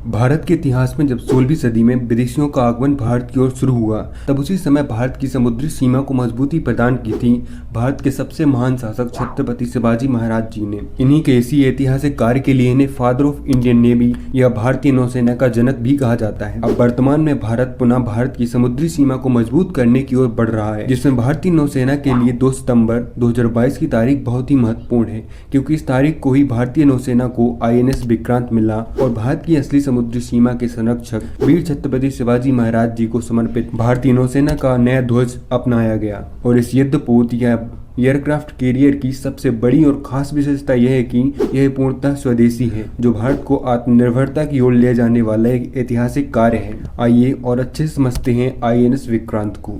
भारत के इतिहास में जब 16वीं सदी में विदेशियों का आगमन भारत की ओर शुरू हुआ, तब उसी समय भारत की समुद्री सीमा को मजबूती प्रदान की थी भारत के सबसे महान शासक छत्रपति शिवाजी महाराज जी ने। इन्हीं के इसी ऐतिहासिक कार्य के लिए इन्हें फादर ऑफ इंडियन नेवी या भारतीय नौसेना का जनक भी कहा जाता है। अब वर्तमान में भारत पुनः भारत की समुद्री सीमा को मजबूत करने की ओर बढ़ रहा है, जिसमें भारतीय नौसेना के लिए 2 सितंबर 2022 की तारीख बहुत ही महत्वपूर्ण है, क्योंकि इस तारीख को ही भारतीय नौसेना को INS विक्रांत मिला और भारत की असली समुद्री सीमा के संरक्षक वीर छत्रपति शिवाजी महाराज जी को समर्पित भारतीय नौसेना का नया ध्वज अपनाया गया। और इस युद्धपोत या एयरक्राफ्ट कैरियर की सबसे बड़ी और खास विशेषता यह है कि यह पूर्णतः स्वदेशी है, जो भारत को आत्मनिर्भरता की ओर ले जाने वाला एक ऐतिहासिक कार्य है। आइए और अच्छे से समझते हैं INS विक्रांत को।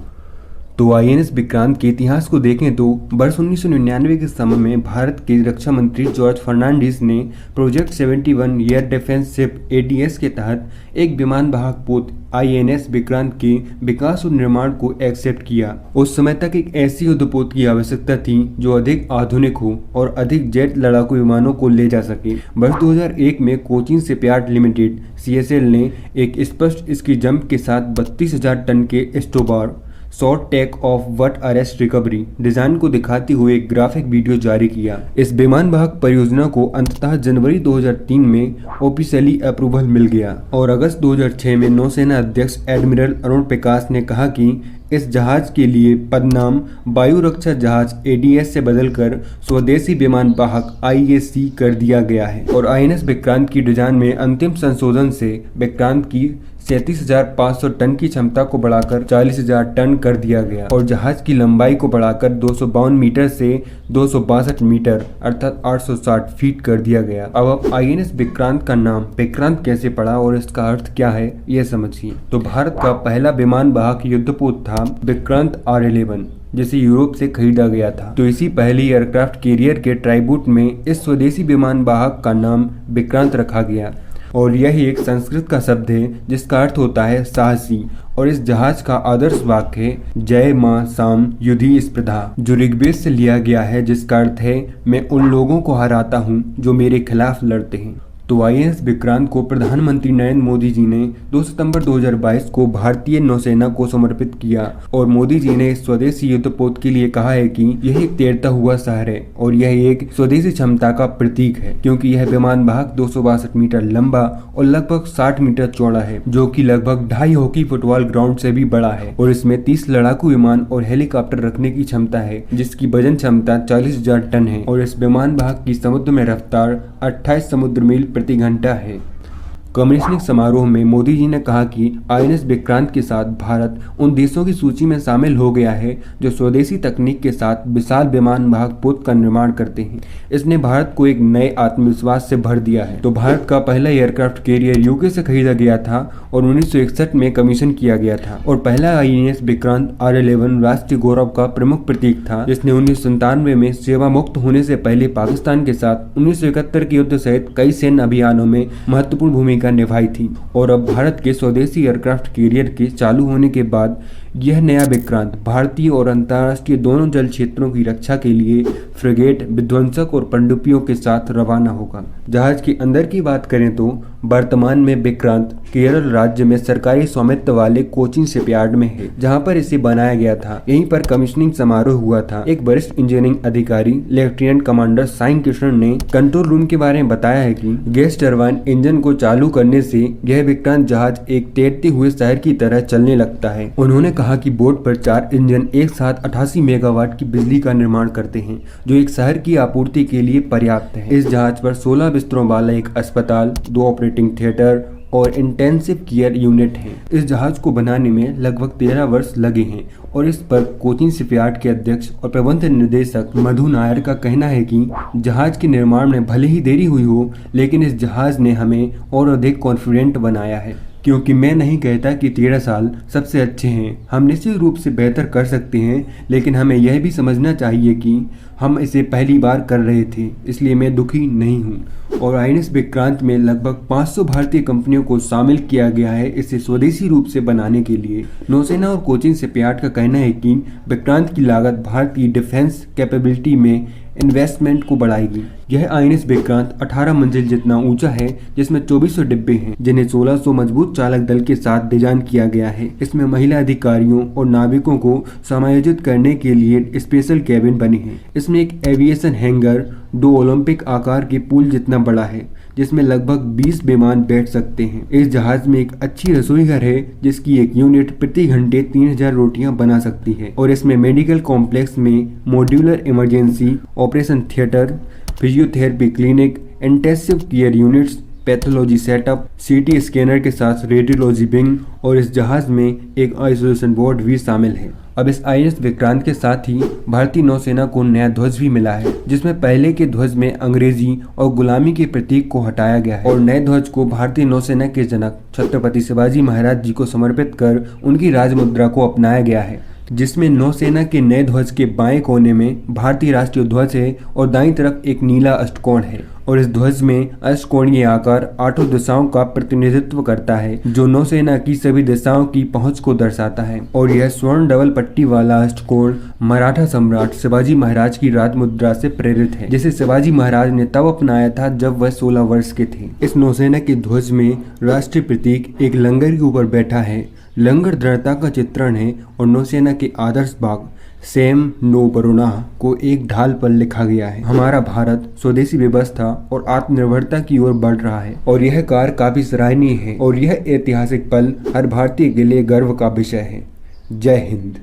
तो INS विक्रांत के इतिहास को देखें तो वर्ष 1999 के समय में भारत के रक्षा मंत्री जॉर्ज फर्नांडिस ने project 71 air defence ship ADS के तहत एक विमान वाहक पोत INS विक्रांत के विकास और निर्माण को एक्सेप्ट किया। उस समय तक एक ऐसी युद्धपोत की आवश्यकता थी जो अधिक आधुनिक हो और अधिक जेट लड़ाकू विमानों को ले जा सके। वर्ष 2001 में कोचीन शिपयार्ड लिमिटेड CSL ने एक स्पष्ट स्की जंप के साथ 32,000 टन के STOBAR short take off but arrest recovery design को दिखाते हुए एक ग्राफिक वीडियो जारी किया। इस विमान वाहक परियोजना को अंततः जनवरी 2003 में ऑफिशियली अप्रूवल मिल गया और अगस्त 2006 में नौसेना अध्यक्ष एडमिरल अरुण प्रकाश ने कहा कि इस जहाज के लिए पदनाम वायु रक्षा जहाज ADS से बदलकर स्वदेशी विमान वाहक IAC कर दिया गया है। और INS विक्रांत की डिजाइन में अंतिम संशोधन से विक्रांत की 37,500 टन की क्षमता को बढ़ाकर 40,000 टन कर दिया गया और जहाज की लंबाई को बढ़ाकर 252 मीटर से 262 मीटर अर्थात 860 फीट कर दिया गया। अब INS विक्रांत का नाम विक्रांत कैसे पड़ा और इसका अर्थ क्या है, यह समझिए। तो भारत का पहला विमान वाहक युद्धपोत था विक्रांत R11, जिसे यूरोप से खरीदा गया था। तो इसी पहली एयरक्राफ्ट कैरियर के ट्राइब्यूट में इस स्वदेशी विमान वाहक का नाम विक्रांत रखा गया और यह एक संस्कृत का शब्द है जिसका अर्थ होता है साहसी। और इस जहाज का आदर्श वाक्य है जय मां साम युधि स्पृधा, जो ऋग्वेद से लिया गया है, जिसका अर्थ है मैं उन लोगों को हराता हूं जो मेरे खिलाफ लड़ते हैं। तो INS विक्रांत को प्रधानमंत्री नरेंद्र मोदी जी ने 2 सितंबर 2022 को भारतीय नौसेना को समर्पित किया और मोदी जी ने स्वदेशी युद्धपोत के लिए कहा है कि यह एक तैरता हुआ शहर है और यह एक स्वदेशी क्षमता का प्रतीक है, क्योंकि यह विमान वाहक 262 मीटर लंबा और लगभग 60 मीटर चौड़ा है, जो कि लगभग 2.5 हॉकी फुटबॉल ग्राउंड से भी बड़ा है। और इसमें 30 लड़ाकू विमान और हेलीकॉप्टर रखने की क्षमता है, जिसकी वजन क्षमता 40,000 टन है। और इस विमान वाहक की समुद्र में रफ्तार 28 समुद्र मील प्रति घंटा है। कमिश्निंग समारोह में मोदी जी ने कहा कि INS विक्रांत के साथ भारत उन देशों की सूची में शामिल हो गया है जो स्वदेशी तकनीक के साथ विशाल विमान वाहक पोत का निर्माण करते हैं। इसने भारत को एक नए आत्मविश्वास से भर दिया है। तो भारत का पहला एयरक्राफ्ट कैरियर UK से खरीदा गया था और 1961 में कमीशन किया गया था और पहला INS विक्रांत R11 राष्ट्रीय गौरव का प्रमुख प्रतीक था, जिसने 1997 में सेवा मुक्त होने से पहले पाकिस्तान के साथ 1971 के युद्ध सहित कई सैन्य अभियानों में महत्वपूर्ण भूमिका निभाई थी। और अब भारत के स्वदेशी एयरक्राफ्ट कैरियर के चालू होने के बाद यह नया विक्रांत भारतीय और अंतर्राष्ट्रीय दोनों जल क्षेत्रों की रक्षा के लिए फ्रिगेट, विध्वंसक और पनडुब्बियों के साथ रवाना होगा। जहाज के अंदर की बात करें तो वर्तमान में विक्रांत केरल राज्य में सरकारी स्वामित्व वाले कोचीन शिपयार्ड में है, जहां पर इसे बनाया गया था। यहीं पर कमीशनिंग समारोह हुआ था। एक वरिष्ठ इंजीनियरिंग अधिकारी लेफ्टिनेंट कमांडर साई कृष्णन ने कंट्रोल रूम के बारे में बताया है कि गैस टरबाइन इंजन को चालू करने से यह विक्रांत जहाज एक तैरते हुए शहर की तरह चलने लगता है। उन्होंने कहा कि बोर्ड पर 4 इंजन एक साथ 88 मेगावाट की बिजली का निर्माण करते हैं, जो एक शहर की आपूर्ति के लिए पर्याप्त है। इस जहाज पर 16 बिस्तरों वाला एक अस्पताल, 2 ऑपरेटिंग थिएटर और इंटेंसिव केयर यूनिट है। इस जहाज को बनाने में लगभग 13 वर्ष लगे हैं और इस पर कोचीन शिपयार्ड के अध्यक्ष और प्रबंध निर्देशक मधु नायर का कहना है कि जहाज के निर्माण में भले ही देरी हुई हो, लेकिन इस जहाज ने हमें और अधिक कॉन्फिडेंट बनाया है, क्योंकि मैं नहीं कहता कि 13 साल सबसे अच्छे हैं। हम निश्चित रूप से बेहतर कर सकते हैं, लेकिन हमें यह भी समझना चाहिए कि हम इसे पहली बार कर रहे थे, इसलिए मैं दुखी नहीं हूँ। और आईएनएस विक्रांत में लगभग 500 भारतीय कंपनियों को शामिल किया गया है इसे स्वदेशी रूप से बनाने के लिए। नौसेना और कोचिन शिपयार्ड का कहना है कि विक्रांत की लागत भारत की डिफेंस कैपेबिलिटी में इन्वेस्टमेंट को बढ़ाएगी। यह आईएनएस विक्रांत 18 मंजिल जितना ऊंचा है, जिसमें 2400 डिब्बे हैं, जिन्हें 1600 मजबूत चालक दल के साथ डिजाइन किया गया है। इसमें महिला अधिकारियों और नाविकों को समायोजित करने के लिए स्पेशल कैबिन बने हैं। इसमें एक एविएशन हैंगर 2 ओलंपिक आकार के पूल जितना बड़ा है, जिसमें लगभग 20 विमान बैठ सकते हैं। इस जहाज में एक अच्छी रसोई घर है, जिसकी एक यूनिट प्रति घंटे 3000 रोटियां बना सकती है। और इसमें मेडिकल कॉम्प्लेक्स में modular emergency operation theatre, physiotherapy clinic, intensive care units, pathology setup, सीटी स्कैनर के साथ रेडियोलॉजी विंग और इस जहाज में एक आइसोलेशन वार्ड भी शामिल है। अब इस आईएनएस विक्रांत के साथ ही भारतीय नौसेना को नया ध्वज भी मिला है, जिसमें पहले के ध्वज में अंग्रेजी और गुलामी के प्रतीक को हटाया गया है और नए ध्वज को भारतीय नौसेना के जनक छत्रपति शिवाजी महाराज जी को समर्पित कर उनकी राजमुद्रा को अपनाया गया है, जिसमें नौसेना के नए ध्वज के बाएं कोने में भारतीय राष्ट्रीय ध्वज है और दाईं तरफ एक नीला अष्टकोण है। और इस ध्वज में अष्टकोणीय आकार 8 दिशाओं का प्रतिनिधित्व करता है, जो नौसेना की सभी दिशाओं की पहुंच को दर्शाता है। और यह स्वर्ण डबल पट्टी वाला अष्टकोण मराठा सम्राट शिवाजी महाराज की राजमुद्रा से प्रेरित है, जिसे शिवाजी महाराज ने तब अपनाया था जब वह 16 वर्ष के थे। इस नौसेना के ध्वज में राष्ट्रीय प्रतीक एक लंगर के ऊपर बैठा है। लंगर दृढ़ता का चित्रण है और नौसेना के आदर्श बाग सेम नो बरुणा को एक ढाल पर लिखा गया है। हमारा भारत स्वदेशी व्यवस्था और आत्मनिर्भरता की ओर बढ़ रहा है और यह कार्य काफी सराहनीय है और यह ऐतिहासिक पल हर भारतीय के लिए गर्व का विषय है। जय हिंद।